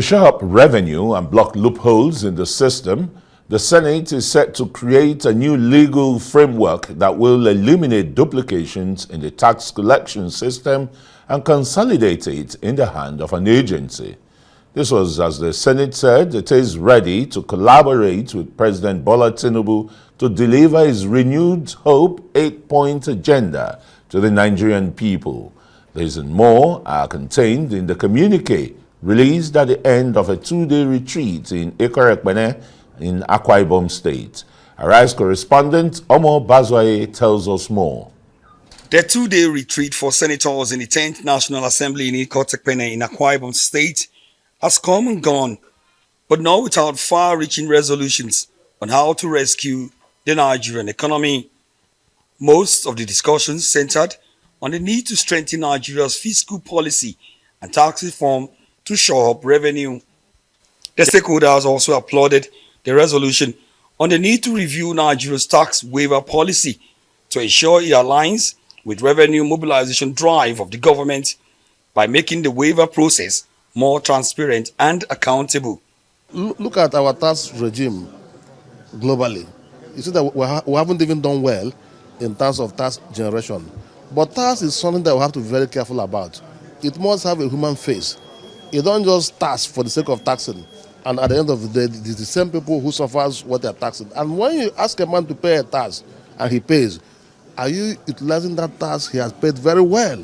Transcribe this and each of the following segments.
shore up revenue and block loopholes in the system, the Senate is set to create a new legal framework that will eliminate duplications in the tax collection system and consolidate it in the hand of an agency. This was as the Senate said it is ready to collaborate with President Bola Tinubu to deliver his renewed Hope 8-point agenda to the Nigerian people. This and more are contained in the communique released at the end of a two-day retreat in Ikorekpene in Akwa Ibom State. Arise correspondent Omo Bazwaye tells us more. The two-day retreat for senators in the 10th National Assembly in Ikorekpene in Akwa Ibom State has come and gone, but not without far-reaching resolutions on how to rescue the Nigerian economy. Most of the discussions centered on the need to strengthen Nigeria's fiscal policy and tax reform to shore up revenue. The stakeholders also applauded the resolution on the need to review Nigeria's tax waiver policy to ensure it aligns with revenue mobilization drive of the government by making the waiver process more transparent and accountable. Look at our tax regime globally. You see that we haven't even done well in terms of tax generation. But tax is something that we have to be very careful about. It must have a human face. You don't just tax for the sake of taxing. And at the end of the day, it's the same people who suffers what they're taxing. And when you ask a man to pay a tax and he pays, are you utilizing that tax he has paid very well?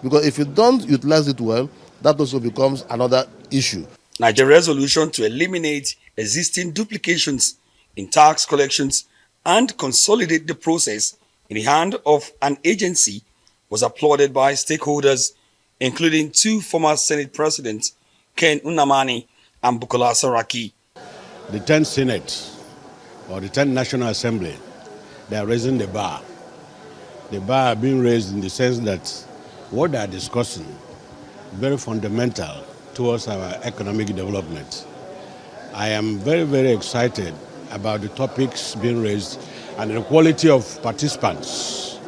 Because if you don't utilize it well, that also becomes another issue. Nigeria's resolution to eliminate existing duplications in tax collections and consolidate the process in the hand of an agency was applauded by stakeholders, including two former Senate presidents, Ken Nnamani and Bukola Saraki. The 10th Senate or the 10th National Assembly, they are raising the bar. The bar being raised in the sense that what they are discussing very fundamental towards our economic development. I am very, very excited about the topics being raised and the quality of participants.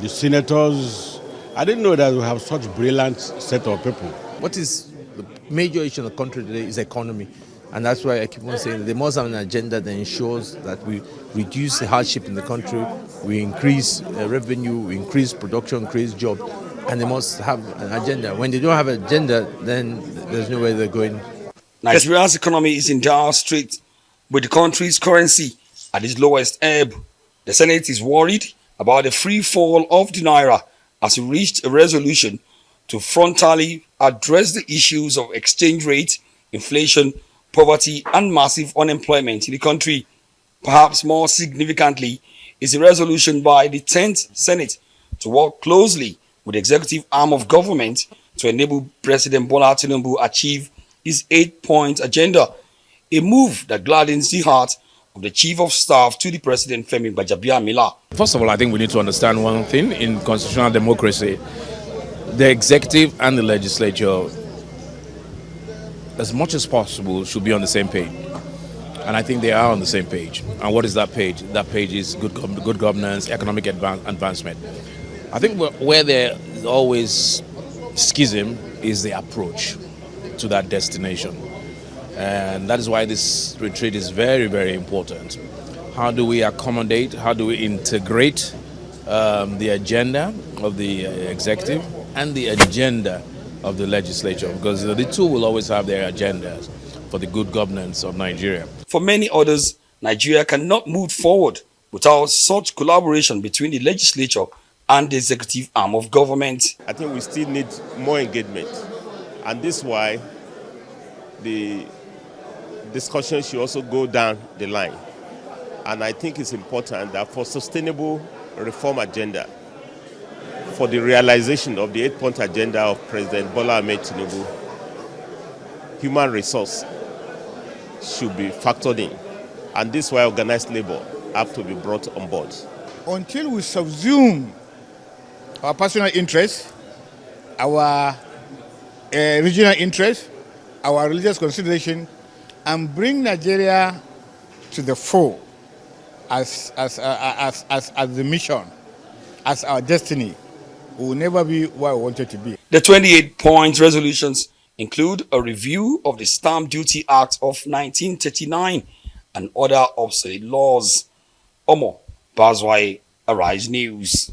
The senators, I didn't know that we have such brilliant set of people. What is the major issue in the country today is economy. And that's why I keep on saying that they must have an agenda that ensures that we reduce the hardship in the country, we increase revenue, we increase production, create jobs. And they must have an agenda. When they don't have an agenda, then there's no way they're going. Nigeria's economy is in dire straits with the country's currency at its lowest ebb. The Senate is worried about the free fall of the naira as it reached a resolution to frontally address the issues of exchange rate, inflation, poverty, and massive unemployment in the country. Perhaps more significantly is a resolution by the 10th Senate to work closely with the executive arm of government to enable President Bola Tinubu achieve his 8-point agenda, a move that gladdens the heart of the Chief of Staff to the President, Femi Gbajabiamila. First of all, I think we need to understand one thing in constitutional democracy. The executive and the legislature, as much as possible, should be on the same page. And I think they are on the same page. And what is that page? That page is good governance, economic advancement. I think where there is always schism is the approach to that destination. And that is why this retreat is very, very important. How do we accommodate, how do we integrate the agenda of the executive and the agenda of the legislature? Because the two will always have their agendas for the good governance of Nigeria. For many others, Nigeria cannot move forward without such collaboration between the legislature and the executive arm of government. I think we still need more engagement, and this is why the discussion should also go down the line. And I think it's important that for sustainable reform agenda, for the realization of the 8-point agenda of President Bola Ahmed Tinubu, human resource should be factored in, and this is why organized labor have to be brought on board. Until we subsume our personal interests, our regional interests, our religious consideration, and bring Nigeria to the fore as the mission, as our destiny, we will never be where we wanted to be. The 28-point resolutions include a review of the Stamp Duty Act of 1939 and other obsolete laws. Omo Bazwai, Arise News.